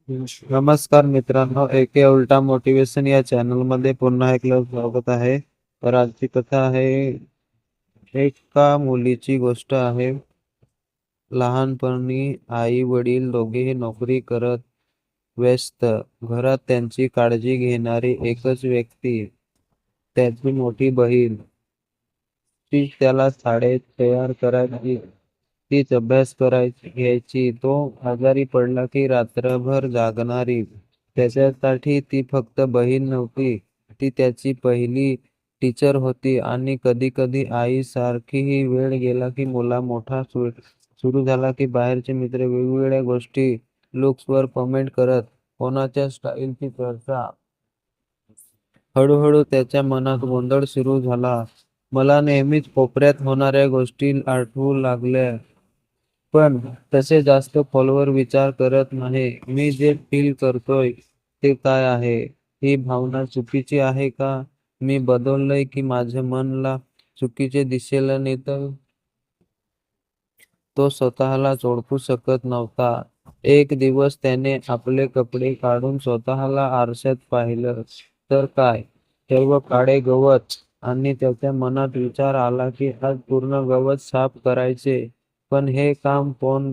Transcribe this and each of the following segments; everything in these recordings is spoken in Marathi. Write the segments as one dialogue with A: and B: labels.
A: नमस्कार मित्रांनो, एके उलटा मोटिवेशन या चॅनलमध्ये पुन्हा एकदा स्वागत आहे. तर आजची कथा आहे, एका मुलीची गोष्ट आहे. लहानपणी आई वडील दोघेही नोकरी करत व्यस्त. घरात त्यांची काळजी घेणारी एकच व्यक्ती, त्याची मोठी बहीण. ती त्याला शाळेत तयार करायची, तीच अभ्यास घ्यायची. तो आजारी पडला की रात्रभर जागणारी. त्याच्यासाठी ती फक्त बहीण नव्हती, ती त्याची पहिली टीचर होती. आणि कधी कधी आई सारखीही वेळ गेला की मुला मोठा सुरू झाला की बाहेरचे मित्र वेगवेगळ्या गोष्टी, लुक्सवर कमेंट करत, कोणाच्या स्टाईलची चर्चा. हळूहळू त्याच्या मनात गोंधळ सुरू झाला. मला नेहमीच कोपऱ्यात होणाऱ्या गोष्टी आठवू लागल्या. पण तसे जास्त खोलवर विचार करत नाही. मी जे फील करतोय ते काय आहे? ही भावना चुकीची आहे का? मी बदललोय की माझ्या मनला चुकीचे दिशेला नेतं? तो स्वतःलाच ओळखू शकत नव्हता. एक दिवस त्याने आपले कपडे काढून स्वतःला आरशात पाहिलं, तर काय, सर्व काळे गवत. आणि त्याच्या मनात विचार आला की आज पूर्ण गवत साफ करायचे. पण हे काम कोण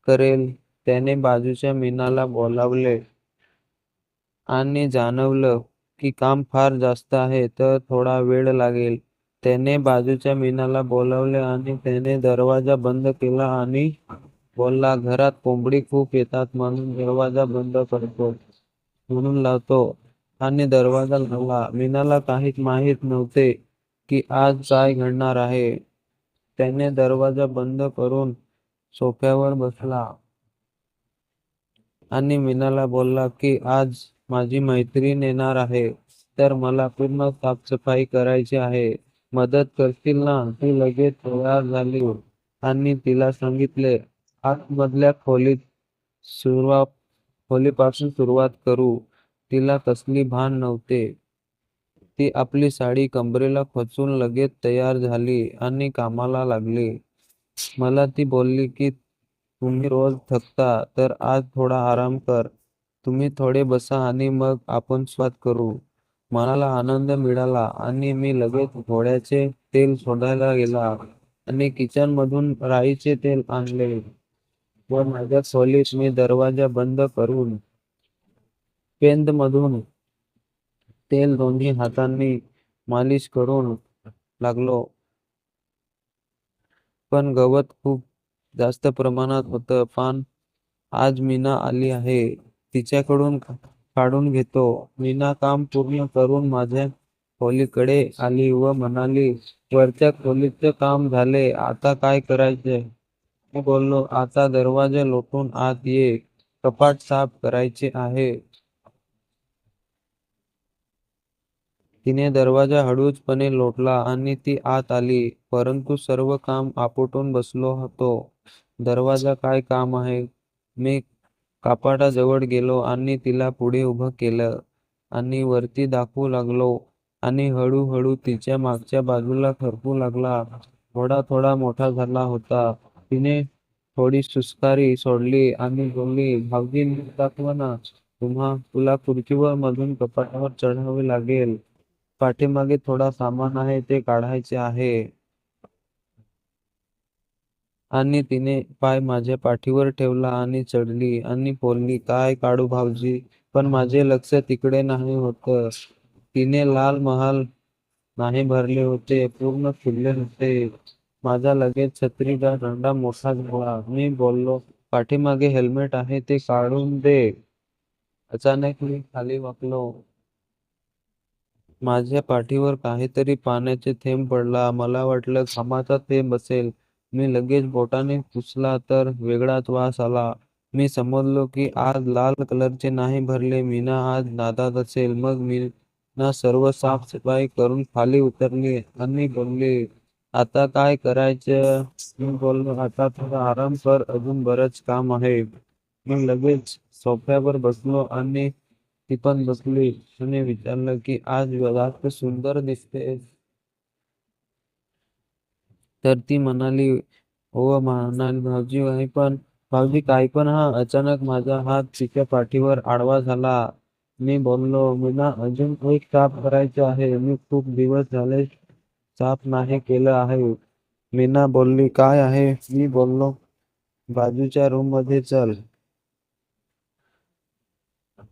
A: करेल? त्याने बाजूच्या मीनाला बोलावले आणि जाणवलं की काम फार जास्त आहे, तर थोडा वेळ लागेल. त्याने बाजूच्या मीनाला बोलावले आणि त्याने दरवाजा बंद केला आणि बोलला, घरात कोंबडी खूप येतात म्हणून दरवाजा बंद करतो, म्हणून लावतो. आणि दरवाजा लावला. मीनाला काहीच माहीत नव्हते की आज काय घडणार आहे. त्याने दरवाजा बंद करून सोफ्यावर बसला आणि मीनाला बोलला की आज माझी मैत्रीण येणार आहे, तर मला पूर्ण साफसफाई करायची आहे. मदत करशील ना? ती लगेच तयार झाली आणि तिला सांगितले, आतमधल्या सुरुवात खोलीपासून सुरुवात करू. तिला कसली भान नव्हते. ती आपली साडी कंबरेला खोचून लगेच तयार झाली आणि कामाला लागली. मला ती बोलली की तुम्ही रोज थकता, तर आज थोडा आराम कर. तुम्ही थोडे बसा आणि मग आपण सुरुवात करू. मनाला आनंद मिळाला आणि मी लगेच घोड्याचे तेल शोधायला गेला आणि किचन मधून राईचे तेल आणले व माझ्या खोलीत मी दरवाजा बंद करून पेंद मधून तेल दोन्ही हातांनी मालिश करून लागलो. पण गवत खूप जास्त प्रमाणात होतं. पण आज मीना आली आहे, तिच्याकडून काढून घेतो. मीना काम पूर्ण करून माझ्या खोलीकडे आली व म्हणाली, वरच्या खोलीचं काम झाले, आता काय करायचे? मी बोललो, आता दरवाजा लोटून आत ये, कपाट साफ करायचे आहे. तिने दरवाजा हळूचपणे लोटला आणि ती आत आली, परंतु सर्व काम आपटून बसलो होतो. दरवाजा काय काम आहे? मी कपाटाजवळ गेलो आणि तिला पुढे उभं केलं आणि वरती दाखवू लागलो आणि हळूहळू तिच्या मागच्या बाजूला सरकू लागला. थोडा थोडा मोठा झाला होता. तिने थोडी सुस्कारी सोडली आणि बोलली, भाऊजी नीट दाखवा ना. तुला खुर्चीवर मधून कपाटावर चढावे लागेल. पाठीमागे थोडा सामान आहे, ते काढायचे आहे. आणि तिने पाय माझ्या पाठीवर ठेवला आणि चढली आणि बोलली, काय काढू भाऊजी? पण माझे लक्ष तिकडे नाही होतं. तिने लाल महाल नाही भरले होते, पूर्ण फुलले होते. माझा लगेच छत्रीचा दंडा मोठा झाला. मी बोललो, पाठीमागे हेल्मेट आहे, ते काढून दे. अचानक मी खाली वाकलो. माझ्या पाठीवर काहीतरी पाण्याचे थेंब पडला. मला वाटलं घामाचा थेंब असेल. मी लगेच बोटाने पुसला तर वेगळाच वास आला. मी समजलो की आज लाल कलरचे नाही भरले. मीना आज नादात असेल. मग मीना सर्व साफसफाई करून खाली उतरली आणि बोलली, आता काय करायचं? मी बोललो, आता थोडा आराम कर, अजून बरंच काम आहे. मग लगेच सोफ्यावर बसलो आणि ती पण बसली आणि विचारलं की आज जास्त सुंदर दिसते. तर ती म्हणाली, हो म्हणाली भाऊजी आहे, पण भाऊजी काही पण हा. अचानक माझा हात तिच्या पाठीवर आडवा झाला. मी बोललो, मीना अजून एक साफ करायचे आहे. मी खूप दिवस झाले साफ नाही केलं आहे. मीना बोलली, काय आहे? मी बोललो, बाजूच्या रूम मध्ये चल.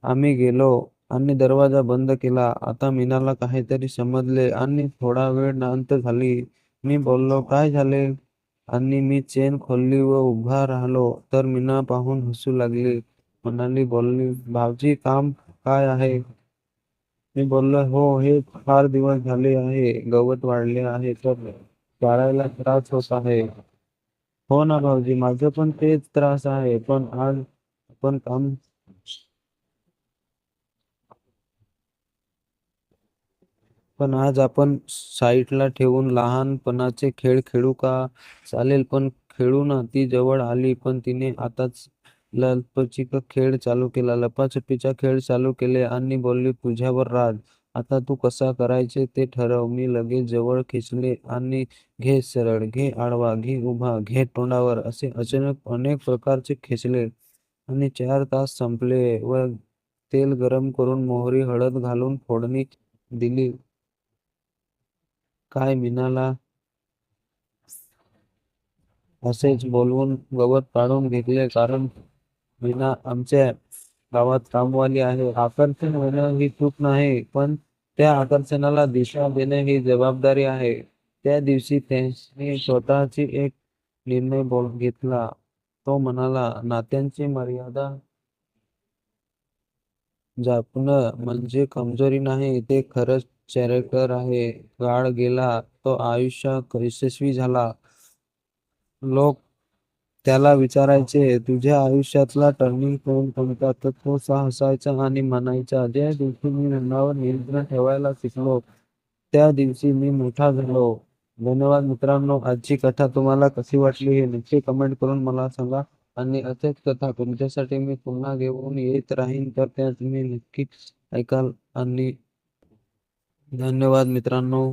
A: आम्ही गेलो आणि दरवाजा बंद केला. आता मीनाला काहीतरी समजले आणि थोडा वेळ शांत झाली. मी बोललो, काय झाले? आणि मी चेन खोलली व उभा राहिलो तर मीना पाहून हसू लागली. बोलली, भाऊजी काम काय आहे? मी बोललो, हो, हे फार दिवस झाले आहे. गवत वाढले आहे तर चालायला त्रास होत आहे. हो ना भाऊजी, माझं पण तेच त्रास आहे. पण काम पण आज आपण साईटला ठेवून लहानपणाचे खेळ खेळू का? चालेल, पण खेळू ना. ती जवळ आली पण तिने आताच लपाछपीचा खेळ चालू केले आणि बोलली, तुझ्यावर राज. आता तू कसा करायचे ते ठरव. मी लगेच जवळ खेचले आणि घे सरळ, घे आडवा, घे उभा, घे तोंडावर असे अचानक अनेक प्रकारचे खेचले आणि 4 तास संपले व तेल गरम करून मोहरी हळद घालून फोडणी दिली. काय मीनाला असेच बोलवून गवत काढून घेतले, कारण मीना आमच्या गावात कामवाली आहे. आकर्षण होणं ही चूक नाही, पण त्या आकर्षणाला दिशा देणे ही जबाबदारी आहे. त्या दिवशी त्यांनी स्वतःची एक निर्णय घेतला. तो म्हणाला, नात्यांची मर्यादा जपणं म्हणजे कमजोरी नाही, ते खरंच कॅरेक्टर आहे. काळ गेला, तो आयुष्यात यशस्वी झाला. लोक त्याला विचारायचे, तुझ्या आयुष्यातला टर्निंग पॉइंट कोणता? तर तो हसायचा आणि म्हणायचा, ज्या दिवशी मी मनावर नियंत्रण ठेवायला शिकलो, त्या दिवशी मी मोठा झालो. धन्यवाद मित्रांनो. आजची कथा तुम्हाला कशी वाटली हे नक्की कमेंट करून मला सांगा. आणि असेच कथा तुमच्यासाठी मी पुन्हा घेऊन येत राहीन, तर त्या तुम्ही नक्की ऐकाल. आणि धन्यवाद मित्रांनो.